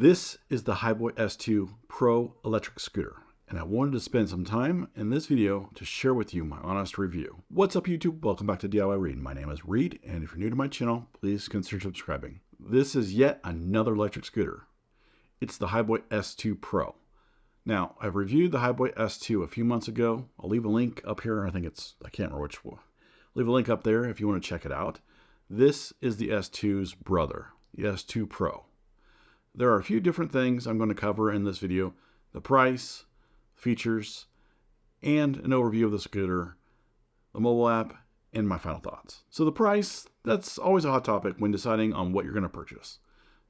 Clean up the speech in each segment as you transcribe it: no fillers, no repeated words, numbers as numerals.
This is the Hiboy S2 Pro electric scooter, and I wanted to spend some time in this video to share with you my honest review. What's up YouTube? Welcome back to DIY Reed. My name is Reed, and if you're new to my channel, please consider subscribing. This is yet another electric scooter. It's the Hiboy S2 Pro. Now, I've reviewed the Hiboy S2 a few months ago. I'll leave a link up here. I can't remember which one. Leave a link up there if you want to check it out. This is the S2's brother, the S2 Pro. There are a few different things I'm going to cover in this video: the price, features, and an overview of the scooter, the mobile app, and my final thoughts. So the price, that's always a hot topic when deciding on what you're going to purchase.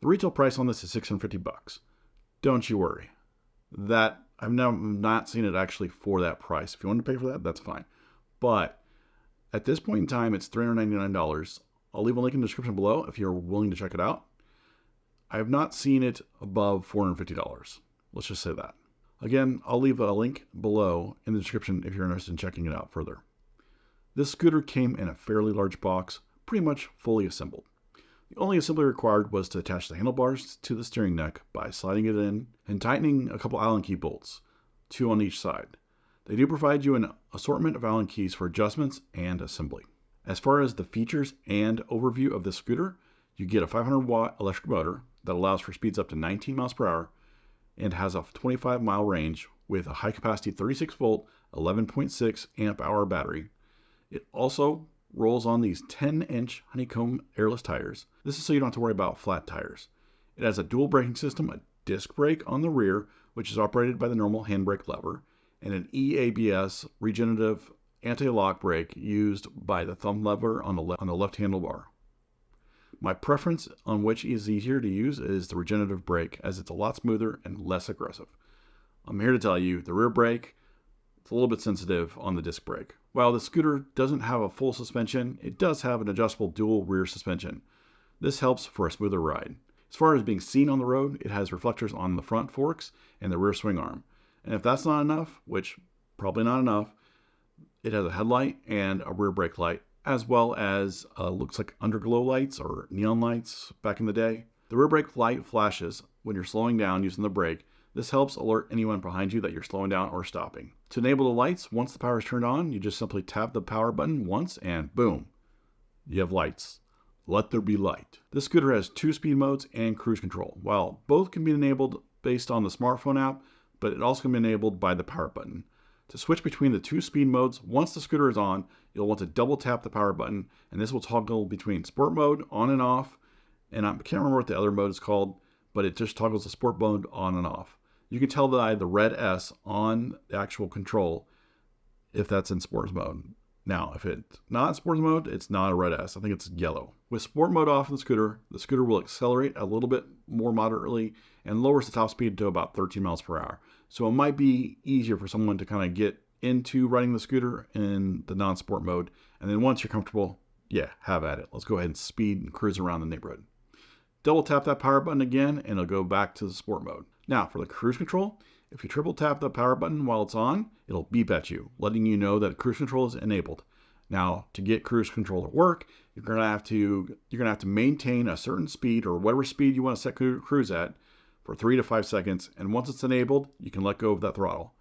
The retail price on this is $650. Don't you worry. That I've not seen it actually for that price. If you want to pay for that, that's fine. But at this point in time, it's $399. I'll leave a link in the description below if you're willing to check it out. I have not seen it above $450. Let's just say that. Again, I'll leave a link below in the description if you're interested in checking it out further. This scooter came in a fairly large box, pretty much fully assembled. The only assembly required was to attach the handlebars to the steering neck by sliding it in and tightening a couple Allen key bolts, 2 on each side. They do provide you an assortment of Allen keys for adjustments and assembly. As far as the features and overview of this scooter, you get a 500-watt electric motor that allows for speeds up to 19 miles per hour and has a 25-mile range with a high-capacity 36-volt, 11.6 amp-hour battery. It also rolls on these 10-inch honeycomb airless tires. This is so you don't have to worry about flat tires. It has a dual braking system, a disc brake on the rear, which is operated by the normal handbrake lever, and an 𝐜𝐨𝐬𝐬 regenerative anti-lock brake used by the thumb lever on the left handlebar. My preference on which is easier to use is the regenerative brake, as it's a lot smoother and less aggressive. I'm here to tell you, the rear brake, it's a little bit sensitive on the disc brake. While the scooter doesn't have a full suspension, it does have an adjustable dual rear suspension. This helps for a smoother ride. As far as being seen on the road, it has reflectors on the front forks and the rear swing arm. And if that's not enough, which probably not enough, it has a headlight and a rear brake light, as well as looks like underglow lights or neon lights back in the day. The rear brake light flashes when you're slowing down using the brake. This helps alert anyone behind you that you're slowing down or stopping. To enable the lights, once the power is turned on, you just simply tap the power button once and boom, you have lights. Let there be light. This scooter has 2 speed modes and cruise control. While both can be enabled based on the smartphone app, but it also can be enabled by the power button. To switch between the 2 speed modes, once the scooter is on, you'll want to double tap the power button, and this will toggle between sport mode on and off. And I can't remember what the other mode is called, but it just toggles the sport mode on and off. You can tell by the red S on the actual control if that's in sports mode. Now, if it's not in sports mode, it's not a red S. I think it's yellow. With sport mode off in the scooter will accelerate a little bit more moderately and lowers the top speed to about 13 miles per hour. So it might be easier for someone to kind of get into riding the scooter in the non-sport mode. And then once you're comfortable, yeah, have at it. Let's go ahead and speed and cruise around the neighborhood. Double tap that power button again, and it'll go back to the sport mode. Now, for the cruise control, if you triple tap the power button while it's on, it'll beep at you, letting you know that cruise control is enabled. Now, to get cruise control to work, you're gonna have to maintain a certain speed or whatever speed you want to set cruise at for 3 to 5 seconds, and once it's enabled, you can let go of that throttle.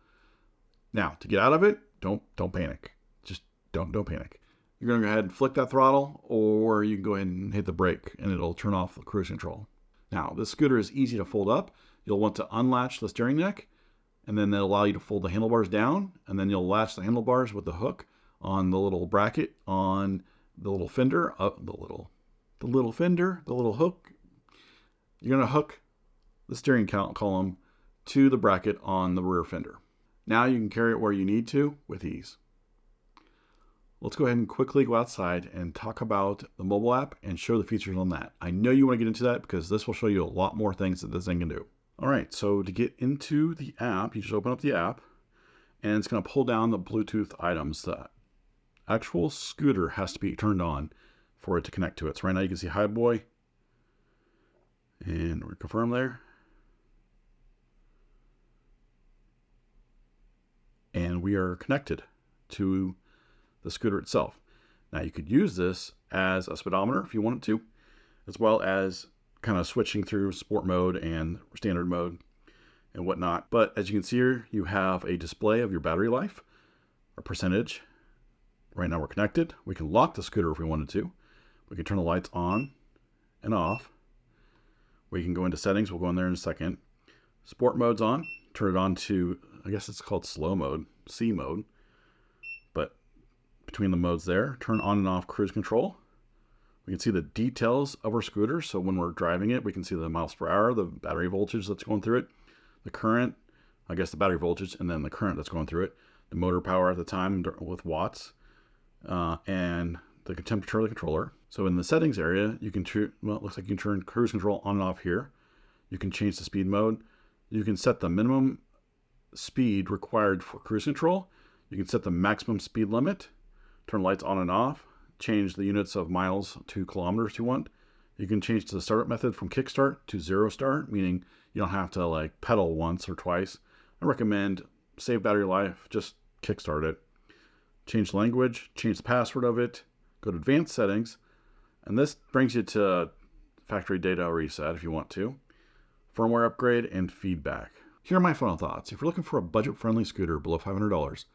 Now, to get out of it, don't panic. Just don't panic. You're gonna go ahead and flick that throttle, or you can go ahead and hit the brake, and it'll turn off the cruise control. Now, this scooter is easy to fold up. You'll want to unlatch the steering neck, and then they'll allow you to fold the handlebars down, and then you'll latch the handlebars with the hook on the little bracket on the little fender, the little hook. You're gonna hook the steering column to the bracket on the rear fender. Now you can carry it where you need to with ease. Let's go ahead and quickly go outside and talk about the mobile app and show the features on that. I know you want to get into that because this will show you a lot more things that this thing can do. All right, so to get into the app, you just open up the app and it's going to pull down the Bluetooth items. The actual scooter has to be turned on for it to connect to it. So right now you can see Hiboy, and we're confirmed there. And we are connected to the scooter itself. Now you could use this as a speedometer if you wanted to, as well as kind of switching through sport mode and standard mode and whatnot. But as you can see here, you have a display of your battery life, a percentage. Right now we're connected. We can lock the scooter if we wanted to. We can turn the lights on and off. We can go into settings. We'll go in there in a second. Sport mode's on. Turn it on to, I guess it's called slow mode, C mode. But between the modes there, turn on and off cruise control. We can see the details of our scooter. So when we're driving it, we can see the miles per hour, the battery voltage that's going through it, the current, I guess the battery voltage, and then the current that's going through it, the motor power at the time with watts, and the temperature of the controller. So in the settings area, you can it looks like you can turn cruise control on and off here. You can change the speed mode. You can set the minimum speed required for cruise control. You can set the maximum speed limit, turn lights on and off, change the units of miles to kilometers you want. You can change the startup method from kickstart to zero start, meaning you don't have to like pedal once or twice. I recommend save battery life, just kickstart it. Change language, change the password of it, go to advanced settings, and this brings you to factory data reset if you want to, firmware upgrade, and feedback. Here are my final thoughts. If you're looking for a budget-friendly scooter below $500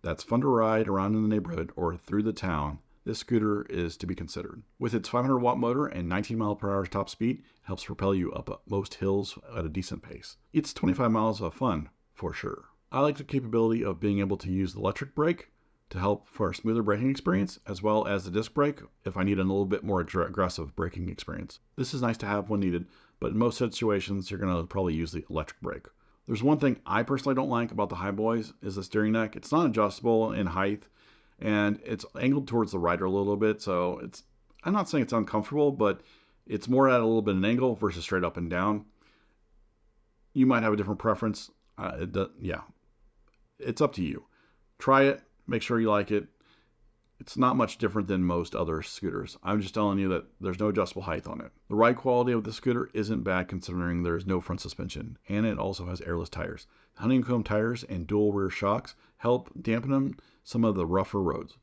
that's fun to ride around in the neighborhood or through the town, this scooter is to be considered. With its 500 watt motor and 19 mile per hour top speed, it helps propel you up most hills at a decent pace. It's 25 miles of fun, for sure. I like the capability of being able to use the electric brake to help for a smoother braking experience, as well as the disc brake if I need a little bit more aggressive braking experience. This is nice to have when needed, but in most situations, you're going to probably use the electric brake. There's one thing I personally don't like about the Hiboys is the steering neck. It's not adjustable in height, and it's angled towards the rider a little bit, so I'm not saying it's uncomfortable, but it's more at a little bit of an angle versus straight up and down. You might have a different preference. Yeah, it's up to you. Try it. Make sure you like it. It's not much different than most other scooters. I'm just telling you that there's no adjustable height on it. The ride quality of the scooter isn't bad considering there's no front suspension, and it also has airless tires. Honeycomb tires and dual rear shocks help dampen some of the rougher roads.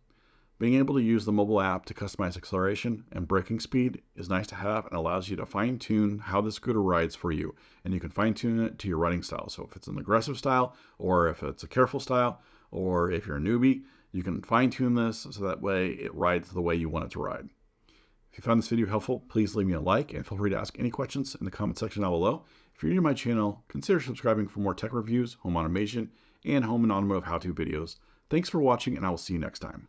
Being able to use the mobile app to customize acceleration and braking speed is nice to have and allows you to fine-tune how the scooter rides for you, and you can fine-tune it to your riding style. So if it's an aggressive style, or if it's a careful style, or if you're a newbie, you can fine-tune this so that way it rides the way you want it to ride. If you found this video helpful, please leave me a like and feel free to ask any questions in the comment section down below. If you're new to my channel, consider subscribing for more tech reviews, home automation, and home and automotive how-to videos. Thanks for watching, and I will see you next time.